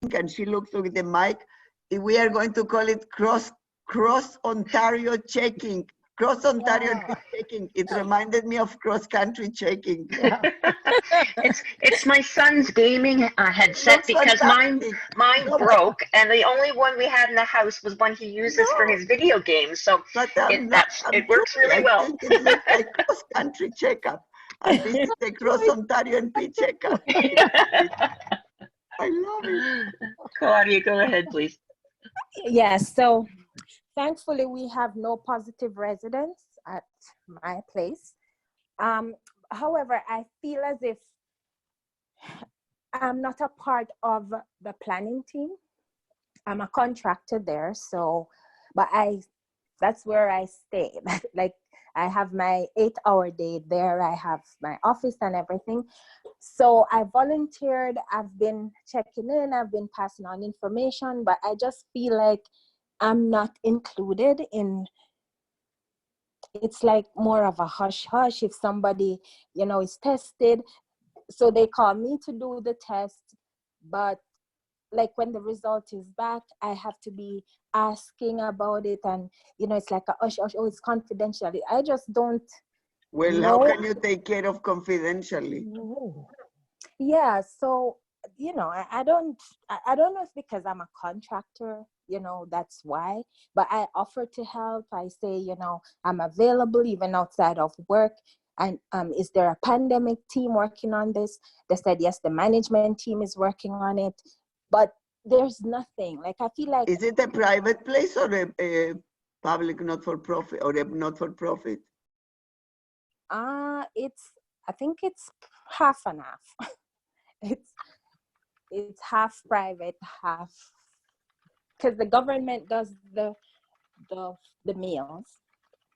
and she looks with the mic. We are going to call it Cross Ontario checking. Cross Ontario checking. It reminded me of cross country checking. Yeah. It's my son's gaming headset because mine broke, and the only one we had in the house was one he uses for his video games. So it works really well. I think it looks like cross country checkup, and this is the Cross Ontario NP checkup. I love it. Claudia, go ahead, please. Yes, so thankfully we have no positive residents at my place. However, I feel as if I'm not a part of the planning team. I'm a contractor there, so, but that's where I stay. Like, I have my 8-hour day there. I have my office and everything. So I volunteered. I've been checking in. I've been passing on information, but I just feel like I'm not included in. It's like more of a hush hush. If somebody, is tested, so they call me to do the test, but like when the result is back, I have to be asking about it, and it's like a hush hush. Oh, it's confidential. I just don't. Well, know. How can you take care of confidentially? Yeah, so I don't know if because I'm a contractor, that's why, but I offer to help. I say, I'm available even outside of work. And is there a pandemic team working on this? They said yes, the management team is working on it, but there's nothing. Like, I feel like, is it a private place or a public not-for-profit or a not-for-profit? I think it's half and half. It's half private, half, because the government does the meals.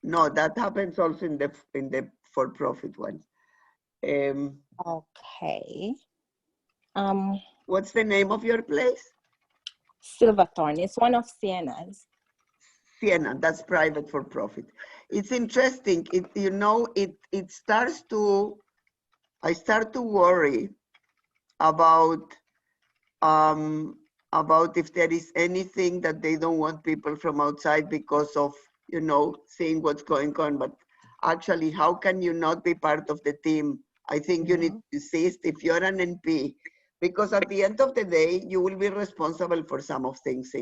No, that happens also in the for-profit ones. Okay. What's the name of your place? Silverthorne. It's one of Sienna's. Sienna, that's private for-profit. It's interesting. It starts to. I start to worry about if there is anything that they don't want people from outside because of, seeing what's going on. But actually, how can you not be part of the team? I think you need to insist if you're an NP, because at the end of the day, you will be responsible for some of things.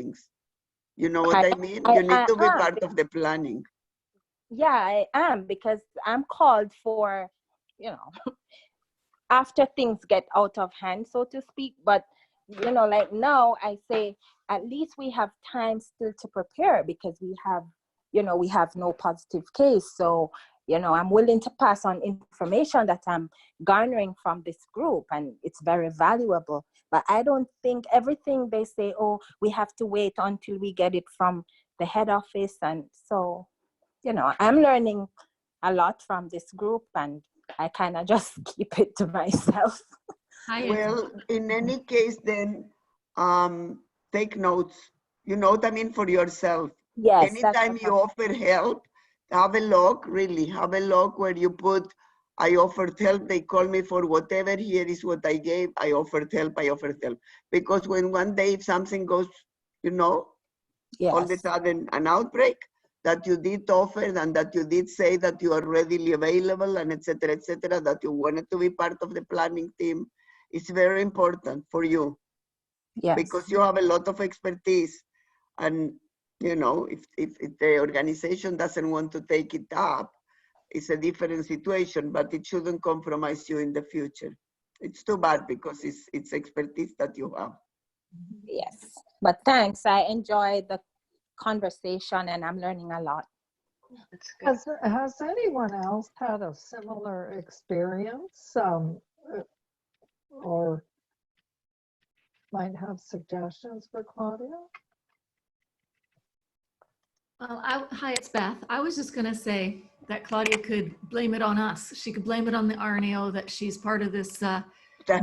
You know what I mean? You need to be part of the planning. Yeah, I am, because I'm called for, after things get out of hand, so to speak. But like now, I say at least we have time still to prepare, because we have no positive case. So I'm willing to pass on information that I'm garnering from this group, and it's very valuable. But I don't think everything they say, oh, we have to wait until we get it from the head office. And so I'm learning a lot from this group, and I kind of just keep it to myself. Well, in any case, then take notes. You know what I mean, for yourself. Yes. Anytime you offer help, have a log, really. Have a log where you put, I offered help, they call me for whatever, here is what I gave, I offered help. Because when one day if something goes, Yes. all of a sudden an outbreak, that you did offer and that you did say that you are readily available and et cetera, that you wanted to be part of the planning team, it's very important for you. Yes. Because you have a lot of expertise, and if the organization doesn't want to take it up, it's a different situation, but it shouldn't compromise you in the future. It's too bad, because it's expertise that you have. Yes, but thanks. I enjoyed the conversation, and I'm learning a lot. Has anyone else had a similar experience, or might have suggestions for Claudia? Well, hi, it's Beth. I was just going to say that Claudia could blame it on us. She could blame it on the RNAO that she's part of this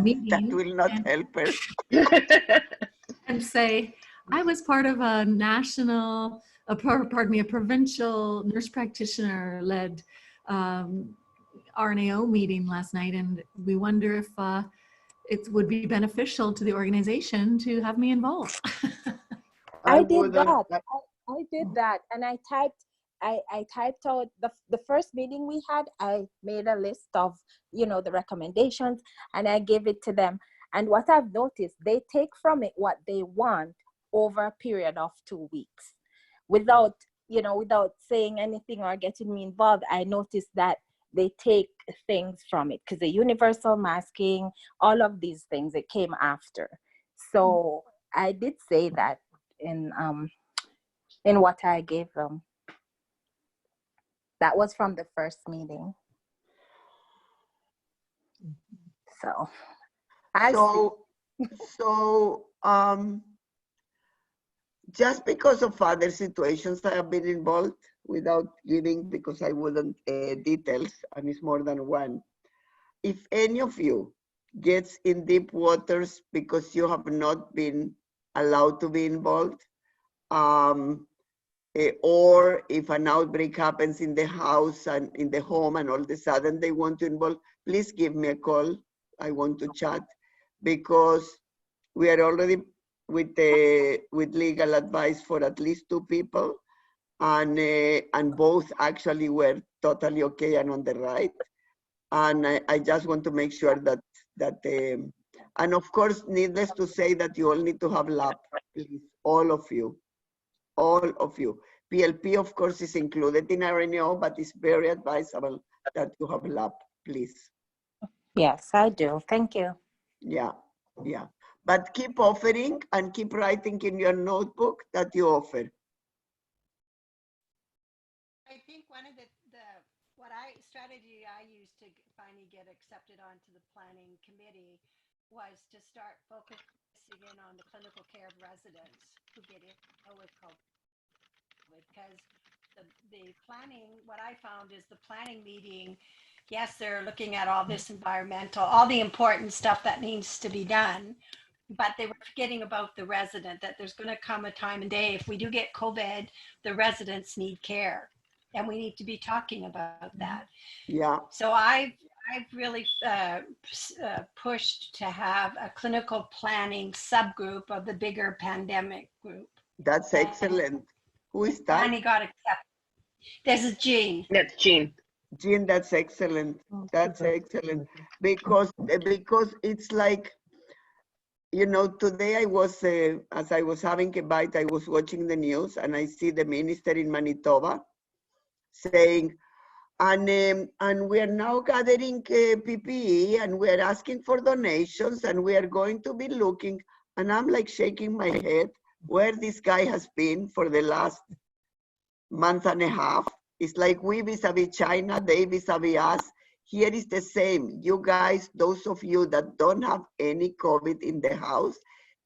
meeting. That will not help her. And say, I was part of a provincial nurse practitioner-led RNAO meeting last night, and we wonder it would be beneficial to the organization to have me involved. I did would, that. I did that, and I typed out the first meeting we had. I made a list of, you know, the recommendations, and I gave it to them. And what I've noticed, they take from it what they want over a period of 2 weeks, without saying anything or getting me involved. I noticed that they take things from it, because the universal masking, all of these things, it came after. So I did say that in what I gave them. That was from the first meeting. So just because of other situations I have been involved, without giving, because I wouldn't details, and it's more than one. If any of you gets in deep waters because you have not been allowed to be involved, or if an outbreak happens in the house and in the home and all of a sudden they want to involve, please give me a call. I want to chat, because we are already with legal advice for at least 2 people, and both actually were totally okay and on the right. And I just want to make sure that and of course, needless to say that you all need to have lab, please, all of you. PLP, of course, is included in RNO, but it's very advisable that you have lab, please. yes, I do. Thank you. Yeah. But keep offering and keep writing in your notebook that you offer. I think one of the strategy I used to finally get accepted onto the planning committee was to start focusing in on the clinical care of residents who get ill with COVID, because the planning, what I found is the planning meeting, yes, they're looking at all this environmental, all the important stuff that needs to be done, but they were forgetting about the resident, that there's going to come a time and day, if we do get COVID, the residents need care. And we need to be talking about that. Yeah. So I've really pushed to have a clinical planning subgroup of the bigger pandemic group. That's excellent. Who is that? Finally got accepted. This is Jean. That's Jean. Jean, that's excellent. That's excellent. Because it's like, you know, today I was, as I was having a bite, I was watching the news and I see the minister in Manitoba saying, and we are now gathering PPE and we are asking for donations and we are going to be looking, and I'm like shaking my head where this guy has been for the last month and a half. It's like we vis-a-vis China, they vis-a-vis us. Here is the same. You guys, those of you that don't have any COVID in the house,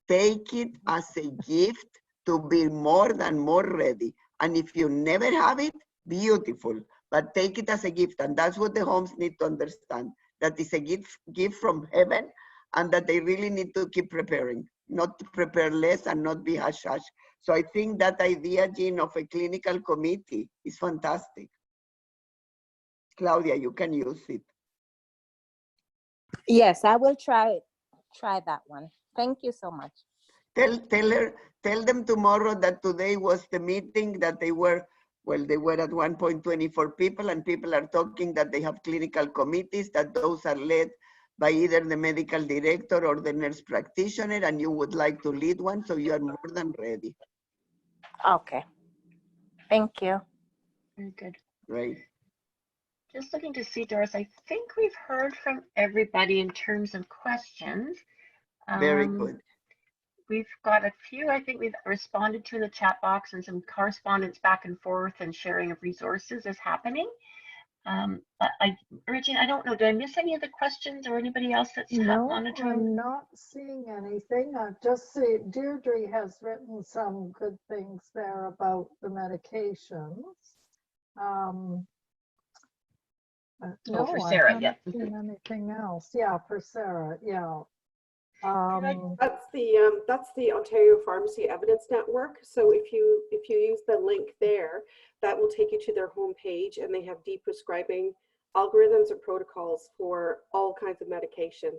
take it as a gift to be more ready. And if you never have it, beautiful, but take it as a gift. And that's what the homes need to understand, that it's a gift from heaven, and that they really need to keep preparing, not to prepare less and not be hush-hush. So I think that idea, Jean, of a clinical committee is fantastic. Claudia, you can use it. Yes, I will try that one. Thank you so much. Tell them tomorrow that today was the meeting, that they were at one point 24 people, and people are talking that they have clinical committees, that those are led by either the medical director or the nurse practitioner, and you would like to lead one, so you are more than ready. Okay. Thank you. Very good. Right. Just looking to see, Doris, I think we've heard from everybody in terms of questions. Very good. We've got a few, I think we've responded to in the chat box, and some correspondence back and forth and sharing of resources is happening. Regina, I don't know, did I miss any of the questions or anybody else that's monitoring? I'm not seeing anything. I've just seen Deirdre has written some good things there about the medications. No, for Sarah, I haven't seen anything else. Yeah, for Sarah, yeah. That's the Ontario Pharmacy Evidence Network. So if you use the link there, that will take you to their homepage, and they have deep prescribing algorithms and protocols for all kinds of medication.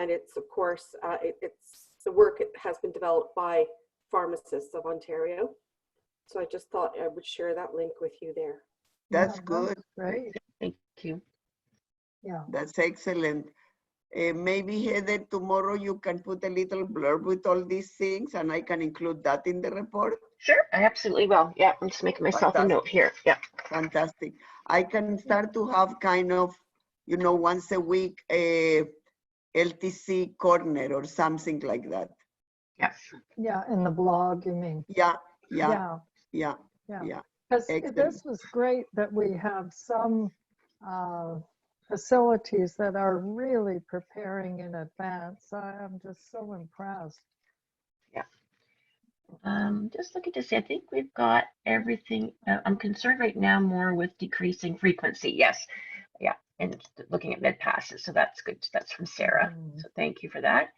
And it's, of course, it's the work has been developed by Pharmacists of Ontario. So I just thought I would share that link with you there. That's Yeah, good. that's great. Thank you. Yeah. That's excellent. Maybe Heather, tomorrow you can put a little blurb with all these things and I can include that in the report. Sure, I absolutely will. Yeah, I'm just making myself a note here. Yeah. Fantastic. I can start to have kind of, you know, once a week, a LTC corner or something like that. Yes. Yeah, in the blog, you mean? Yeah. Yeah. Because Excellent. this was great that we have some facilities that are really preparing in advance. I'm just so impressed. Yeah. Just looking to see, I think we've got everything. I'm concerned right now more with decreasing frequency. Yes. Yeah. And looking at med passes. So that's good. That's from Sarah. So thank you for that.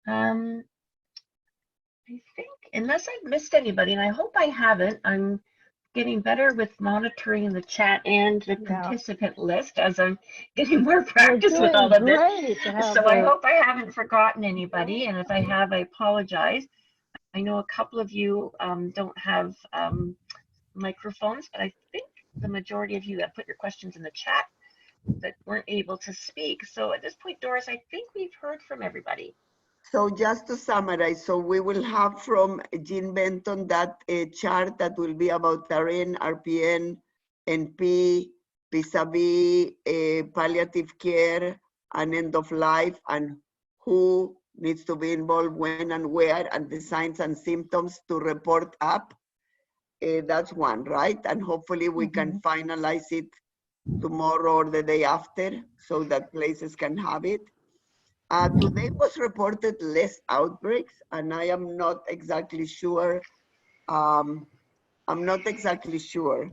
I think, unless I've missed anybody, and I hope I haven't, I'm getting better with monitoring the chat and the participant list as I'm getting more practice with all of this. So I hope I haven't forgotten anybody. And if I have, I apologize. I know a couple of you don't have microphones, but I think the majority of you that put your questions in the chat that weren't able to speak. So at this point, Doris, I think we've heard from everybody. So just to summarize, so we will have from Jean Benton that chart that will be about RN, RPN, NP, vis-a-vis palliative care and end of life, and who needs to be involved, when and where, and the signs and symptoms to report up. That's one, right? And hopefully we can finalize it tomorrow or the day after so that places can have it. Today was reported less outbreaks, and I am not exactly sure. I'm not exactly sure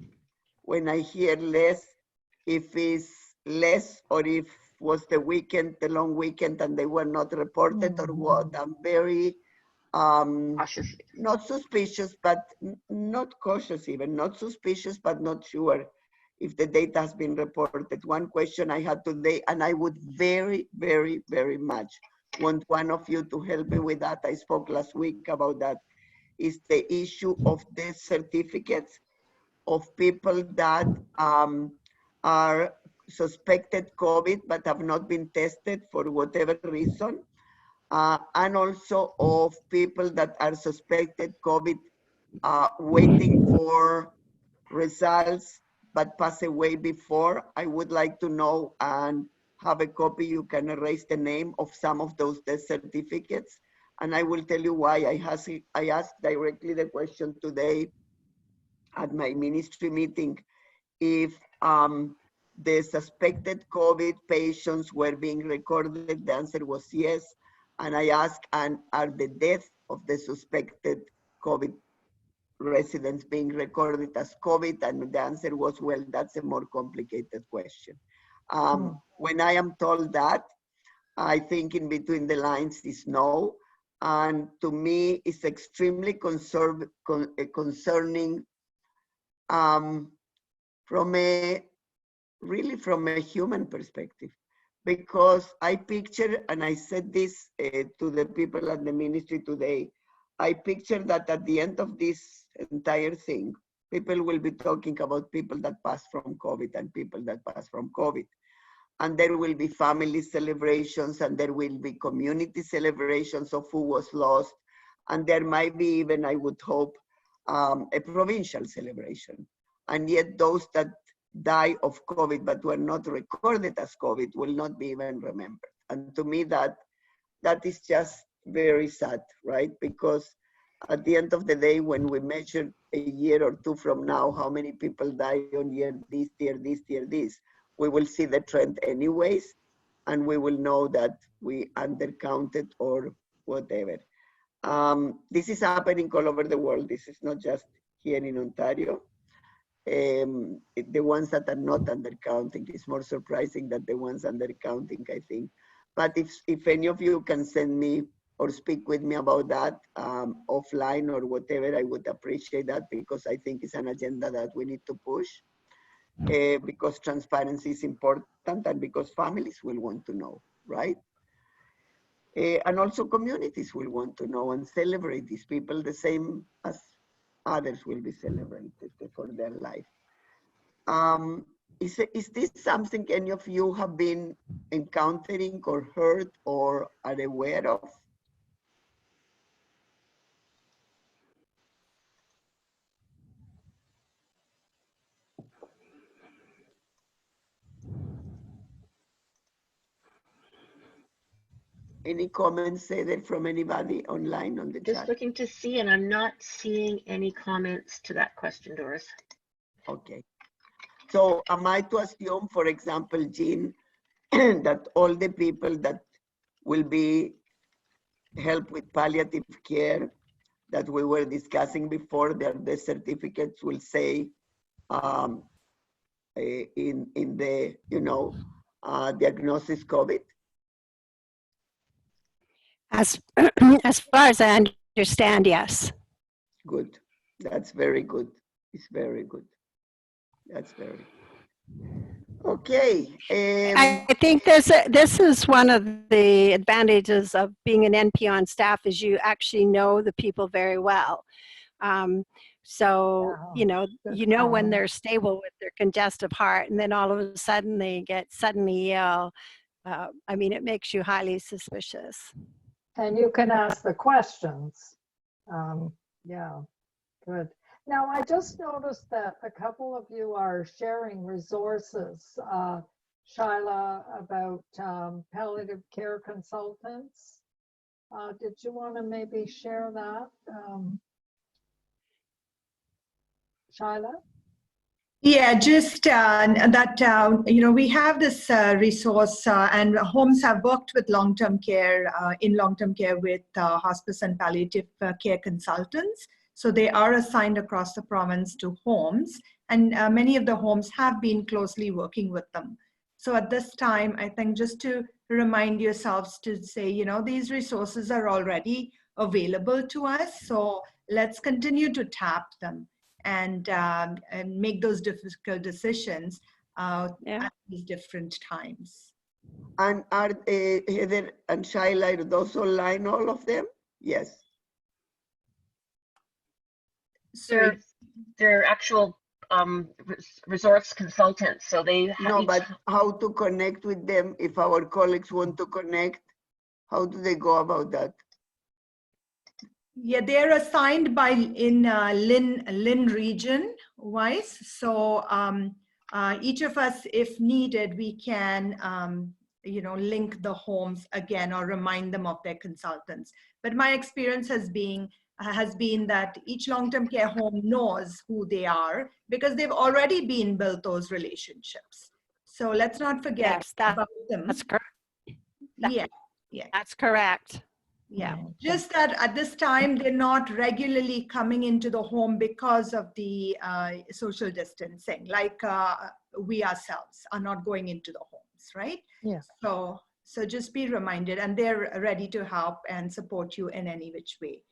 when I hear less, if it's less or if was the weekend, the long weekend, and they were not reported or what. I'm very Cautious. not suspicious, but not cautious even, not suspicious, but not sure if the data has been reported. One question I had today, and I would very, very, very much want one of you to help me with that. I spoke last week about that, is the issue of death certificates of people that are suspected COVID but have not been tested for whatever reason. And also of people that are suspected COVID waiting for results but pass away before. I would like to know and have a copy. You can erase the name of some of those death certificates. And I will tell you why. I asked directly the question today at my ministry meeting if the suspected COVID patients were being recorded. The answer was yes. And I asked, and are the deaths of the suspected COVID residents being recorded as COVID? And the answer was, well, that's a more complicated question. When I am told that, I think in between the lines is no. And to me, it's extremely concerning from a human perspective. Because I picture, and I said this to the people at the ministry today, I picture that at the end of this entire thing, people will be talking about people that pass from COVID and people that pass from COVID. And there will be family celebrations, and there will be community celebrations of who was lost. And there might be even, I would hope, a provincial celebration. And yet those that die of COVID but were not recorded as COVID will not be even remembered. And to me, that is just very sad, right? Because at the end of the day, when we measure a year or two from now, how many people die on year this, year this, year this, we will see the trend anyways, and we will know that we undercounted or whatever. This is happening all over the world. This is not just here in Ontario. The ones that are not undercounting, it's more surprising than the ones undercounting, I think. But if any of you can send me or speak with me about that offline or whatever, I would appreciate that, because I think it's an agenda that we need to push, because transparency is important and because families will want to know, right? And also communities will want to know and celebrate these people the same as others will be celebrated for their life. Is this something any of you have been encountering or heard or are aware of? Any comments there from anybody online on the Just chat? looking to see, and I'm not seeing any comments to that question, Doris. Okay. So am I to assume, for example, Jean, that all the people that will be helped with palliative care that we were discussing before, the certificates will say in the, diagnosis COVID? As as far as I understand, yes. Good. That's very good. It's very good. That's very okay. I think this is one of the advantages of being an NP on staff is you actually know the people very well. So, Yeah, you know when point. they're stable with their congestive heart and then all of a sudden they get suddenly ill. I mean, it makes you highly suspicious. And you can ask the questions. Yeah, good. Now, I just noticed that a couple of you are sharing resources, Shyla, about palliative care consultants. Did you want to maybe share that, Shyla? Yeah, just that, we have this resource and homes have worked with long-term care, in long-term care with hospice and palliative care consultants. So they are assigned across the province to homes, and many of the homes have been closely working with them. So at this time, I think just to remind yourselves to say, these resources are already available to us. So let's continue to tap them and make those difficult decisions at these different times. And are Heather and Shyla, are those online, all of them? Yes. They're actual resource consultants, so they have No, but how to connect with them if our colleagues want to connect? How do they go about that? Yeah, they're assigned by in Lynn region wise. So each of us, if needed, we can link the homes again or remind them of their consultants. But my experience has been that each long-term care home knows who they are because they've already been built those relationships. So let's not forget about them. That's correct. Yeah. That's correct. Yeah, just that at this time, they're not regularly coming into the home because of the social distancing, like we ourselves are not going into the homes, right? Yes. So just be reminded, and they're ready to help and support you in any which way.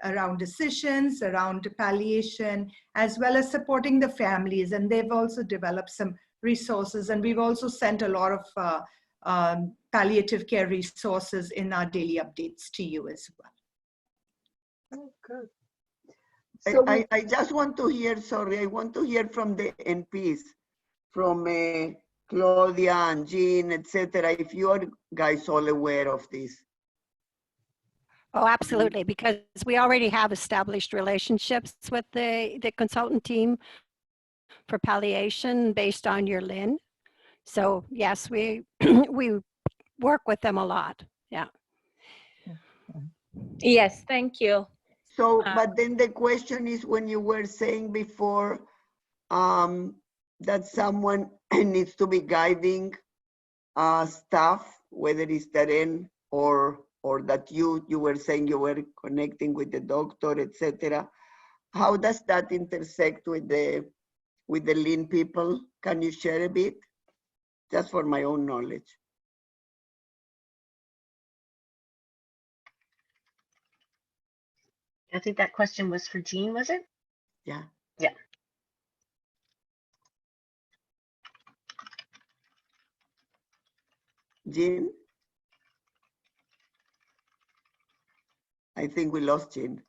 Around decisions, around palliation, as well as supporting the families. And they've also developed some resources, and we've also sent a lot of palliative care resources in our daily updates to you as well. Oh, good. So I just want to hear, I want to hear from the NPs, from Claudia and Jean, etc. If you are guys all aware of this. Oh, absolutely, because we already have established relationships with the consultant team for palliation based on your LIN. So yes, we we work with them a lot. Yeah. Yes, thank you. So, but then the question is, when you were saying before that someone needs to be guiding staff, whether it's Darren or that you were saying you were connecting with the doctor, etc. How does that intersect with the lean people? Can you share a bit? Just for my own knowledge. I think that question was for Jean, was it? Yeah. Yeah. Jean? I think we lost Jean.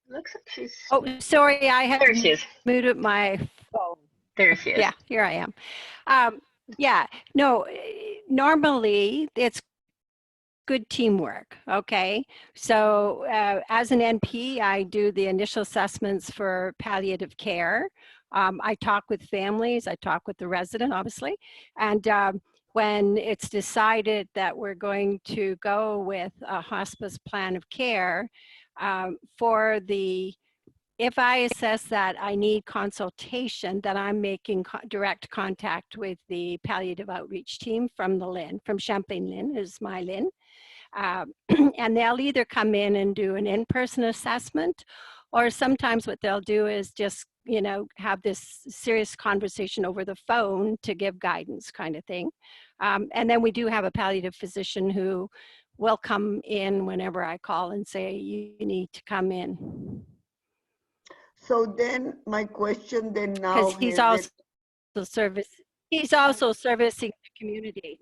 Looks like she's, Oh, sorry, I had there she is. muted my phone. There she is. Yeah, here I am. Yeah, no, normally it's good teamwork, okay? So as an NP, I do the initial assessments for palliative care. I talk with families, I talk with the resident, obviously. And when it's decided that we're going to go with a hospice plan of care, if I assess that I need consultation, then I'm making direct contact with the palliative outreach team from the LHIN, from Champlain LHIN is my LHIN. And they'll either come in and do an in-person assessment, or sometimes what they'll do is just, you know, have this serious conversation over the phone to give guidance kind of thing. And then we do have a palliative physician who will come in whenever I call and say, you need to come in. So then my question then now Because he's also servicing the community.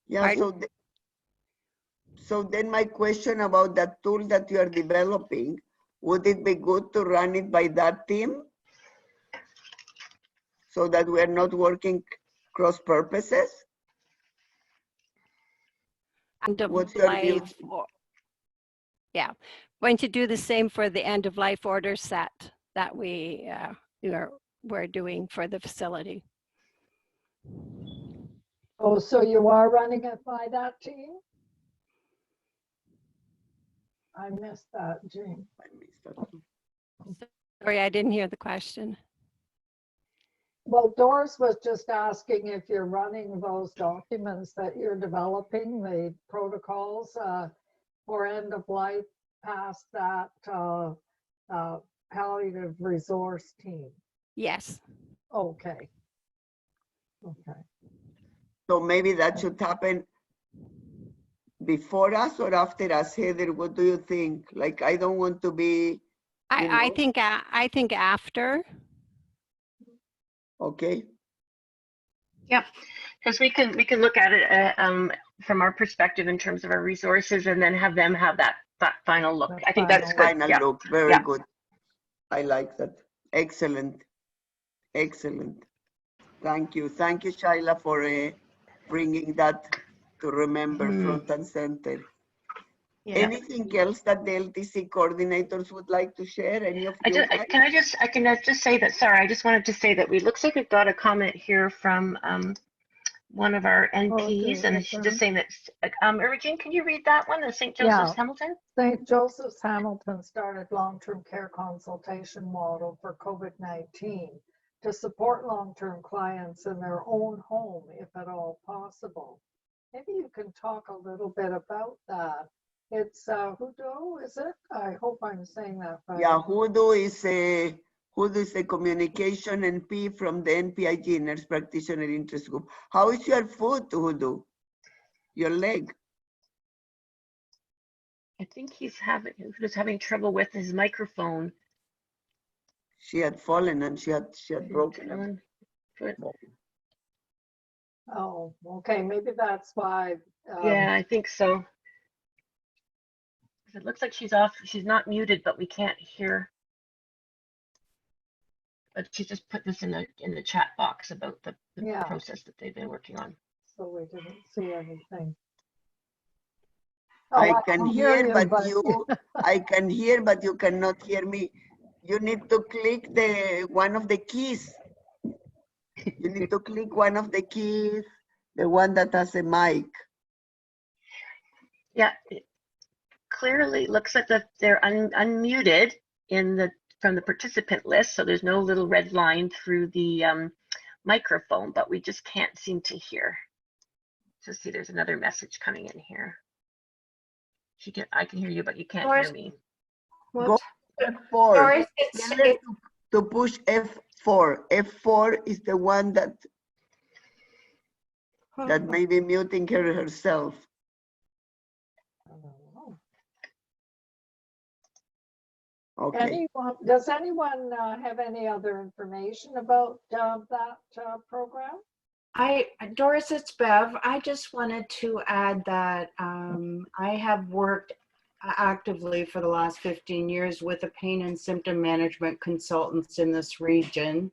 yeah, Pardon? so then my question about that tool that you are developing, would it be good to run it by that team? So that we are not working cross purposes? What's your view? Yeah, going to do the same for the end of life order set that we're doing for the facility. Oh, so you are running it by that team? I missed that, Jean. I missed that. Sorry, I didn't hear the question. Well, Doris was just asking if you're running those documents that you're developing, the protocols for end of life past that palliative resource team. Yes. Okay. Okay. So maybe that should happen before us or after us. Heather, what do you think? Like, I don't want to be, I think after. okay. Yep, because we can look at it from our perspective in terms of our resources, and then have them have that final look. I think that's good. Final Yeah. look, very Yeah. good. I like that. Excellent. Excellent. Thank you. Thank you, Shaila, for bringing that to remember front and center. Yeah. Anything else that the LTC coordinators would like to share? Any of you guys? Can I just say that, sorry, I just wanted to say that looks like we've got a comment here from one of our NPs, and she's just saying that, Regine, can you read that one, the St. Joseph's Hamilton? St. Joseph's Hamilton started long-term care consultation model for COVID-19 to support long-term clients in their own home, if at all possible. Maybe you can talk a little bit about that. It's Hoodoo, is it? I hope I'm saying that right. Yeah, Hoodoo is a communication NP from the NPIG, Nurse Practitioner Interest Group. How is your foot, Hoodoo? Your leg? I think he was having trouble with his microphone. She had fallen and she had broken her foot. Oh, okay, maybe that's why. Yeah, I think so. It looks like she's off. She's not muted, but we can't hear. But she just put this in the chat box about the process that they've been working on. So we didn't see anything. I can hear, but I can hear, but you cannot hear me. You need to click one of the keys. You need to click one of the keys, the one that has a mic. Yeah, it clearly looks like they're unmuted from the participant list, so there's no little red line through the microphone, but we just can't seem to hear. So see, there's another message coming in here. I can hear you, but you can't hear me. Go F4. Doris, to push F4. F4 is the one that may be muting herself. Okay. Does anyone have any other information about that program? Doris, it's Bev. I just wanted to add that I have worked actively for the last 15 years with the pain and symptom management consultants in this region.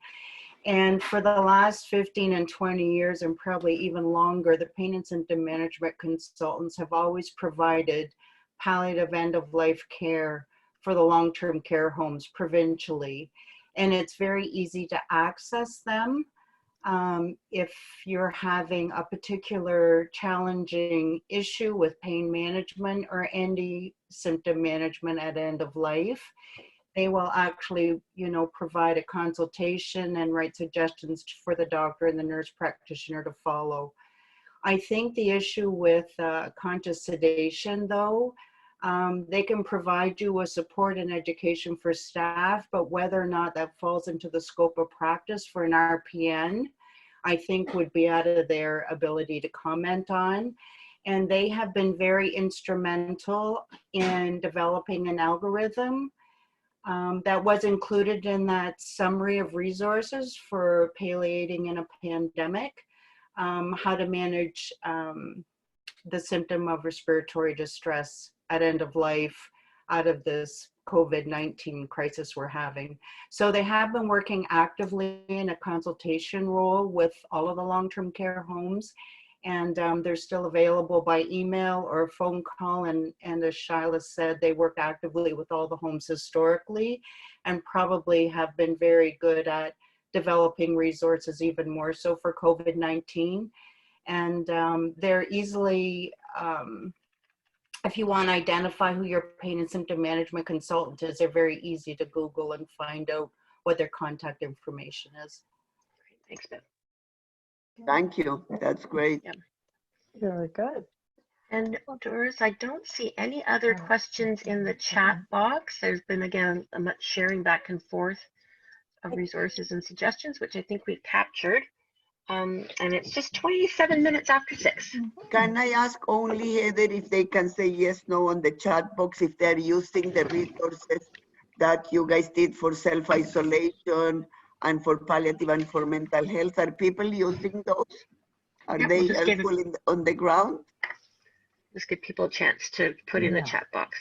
And for the last 15 and 20 years, and probably even longer, the pain and symptom management consultants have always provided palliative end-of-life care for the long-term care homes provincially. And it's very easy to access them. If you're having a particular challenging issue with pain management or any symptom management at end of life, they will actually, provide a consultation and write suggestions for the doctor and the nurse practitioner to follow. I think the issue with conscious sedation, though, they can provide you with support and education for staff, but whether or not that falls into the scope of practice for an RPN, I think would be out of their ability to comment on. And they have been very instrumental in developing an algorithm that was included in that summary of resources for palliating in a pandemic, how to manage the symptom of respiratory distress at end of life out of this COVID-19 crisis we're having. So they have been working actively in a consultation role with all of the long-term care homes, and they're still available by email or phone call. And as Shyla said, they work actively with all the homes historically and probably have been very good at developing resources even more so for COVID-19. And they're easily, if you want to identify who your pain and symptom management consultant is, they're very easy to Google and find out what their contact information is. Thanks, Beth. Thank you. That's great. Yep. Very good. And Doris, I don't see any other questions in the chat box. There's been, again, much sharing back and forth of resources and suggestions, which I think we've captured. And it's just 27 minutes after 6. Can I ask only, Heather, if they can say yes, no on the chat box, if they're using the resources that you guys did for self-isolation and for palliative and for mental health? Are people using those? Are Yep, they we'll just helpful on the ground? Just give people a chance to put in the chat box.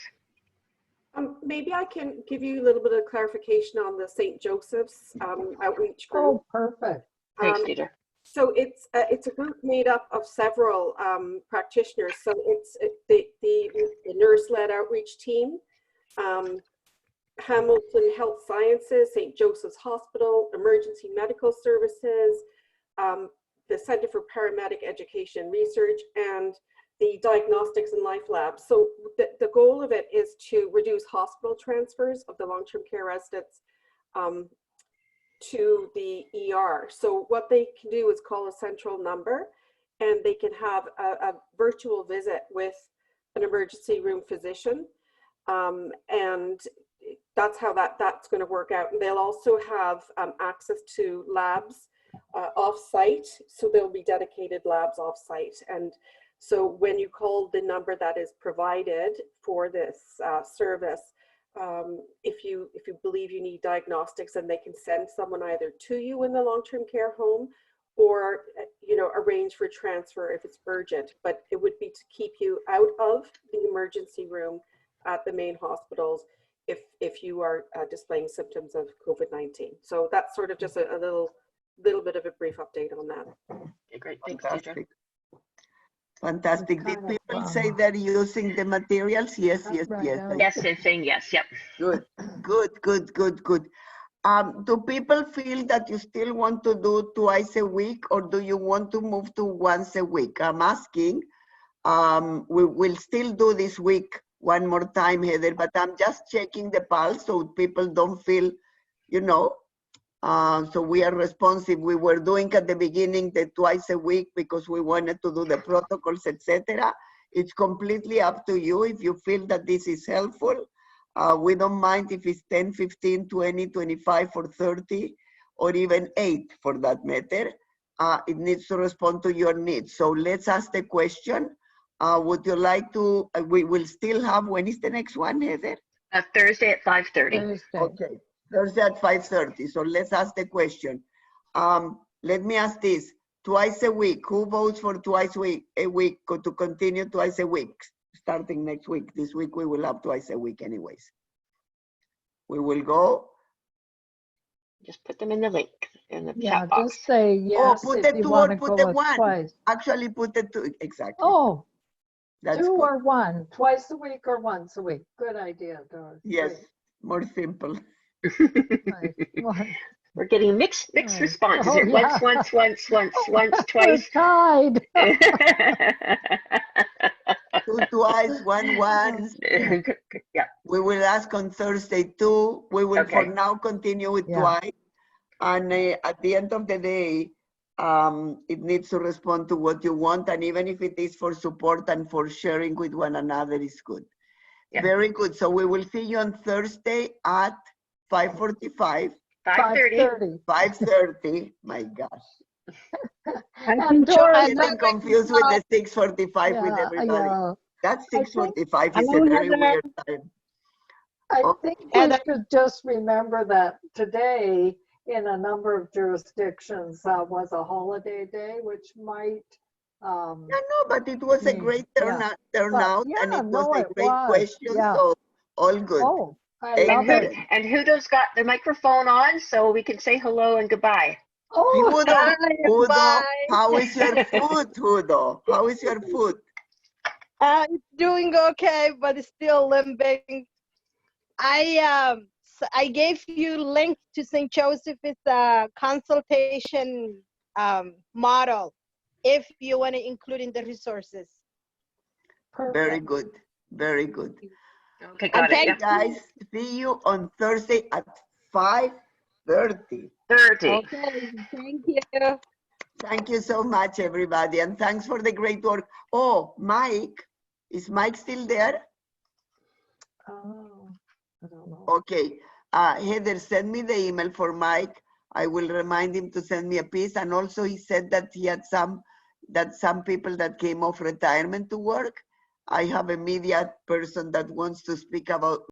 Maybe I can give you a little bit of clarification on the St. Joseph's outreach group. Oh, perfect. Thanks, Deidre. So it's a group made up of several practitioners. So it's the nurse-led outreach team, Hamilton Health Sciences, St. Joseph's Hospital, Emergency Medical Services, the Center for Paramedic Education Research, and the Diagnostics and Life Lab. So the goal of it is to reduce hospital transfers of the long-term care residents to the ER. So what they can do is call a central number, and they can have a virtual visit with an emergency room physician, and that's how that's going to work out. And they'll also have access to labs off-site, so there'll be dedicated labs off-site. And so when you call the number that is provided for this service, if you believe you need diagnostics, then they can send someone either to you in the long-term care home, or arrange for transfer if it's urgent. But it would be to keep you out of the emergency room at the main hospitals if you are displaying symptoms of COVID-19. So that's sort of just a little bit of a brief update on that. Okay, great. Thanks, Deidre. Fantastic. Did people say they're using the materials? Yes, yes, yes. Yes, they're saying yes. Yep. Good. Do people feel that you still want to do twice a week, or do you want to move to once a week? I'm asking. We will still do this week one more time, Heather, but I'm just checking the pulse so people don't feel, so we are responsive. We were doing at the beginning the twice a week because we wanted to do the protocols, etc. It's completely up to you if you feel that this is helpful. We don't mind if it's 10, 15, 20, 25, or 30, or even 8 for that matter. It needs to respond to your needs. So let's ask the question. Would you like to, we will still have, when is the next one, Heather? Thursday at 5:30. Okay, Thursday at 5:30. So let's ask the question. Let me ask this. Twice a week, who votes for twice a week to continue twice a week? starting next week. This week we will have twice a week anyways. We will go. Just put them in the link in the Yeah, chat box. just say yes put if the you 2 want or to put go the with 1. twice. Actually, put the 2. Exactly. Oh, That's 2 good. or 1, twice a week or once a week. Good idea, Doris. Yes, Great. more simple. Right. One. We're getting mixed Right. responses Oh, here. yeah. Once, We're twice. tied. 2 twice, 1 once. Yeah. We will ask on Thursday 2. We will for Okay. now continue with Yeah. twice. And at the end of the day, it needs to respond to what you want. And even if it is for support and for sharing with one another is good. Yeah. Very good. So we will see you on Thursday at 5:45. 5:30. 5:30. My gosh. And Doris, Getting confused with the 6:45 with yeah, everybody. yeah. That I think- 6:45 is a Hello, very Heather. weird time. I Oh. think we And should just remember that today, in a number of jurisdictions, was a holiday day, which might. No, but it was a mean, great yeah. turnout, yeah, and it no, was a it great was. question. Yeah. So all good. Oh, I And love it. Hudo's got the microphone on, so we can say hello and goodbye. Oh, Hudo, Hudo, bye. how is your food, Hudo? How is your food? It's doing okay, but it's still limping. I gave you link to St. Joseph. It's a consultation model if you want to include in the resources. Very good. Very good. Okay, got it. thank Yeah. Guys, see you on Thursday at 5:30. 30. Okay, thank you. Thank you so much, everybody. And thanks for the great work. Oh, Mike, is Mike still there? oh, I don't know. Okay. Heather, send me the email for Mike. I will remind him to send me a piece. And also he said that he had some people that came off retirement to work. I have a media person that wants to speak about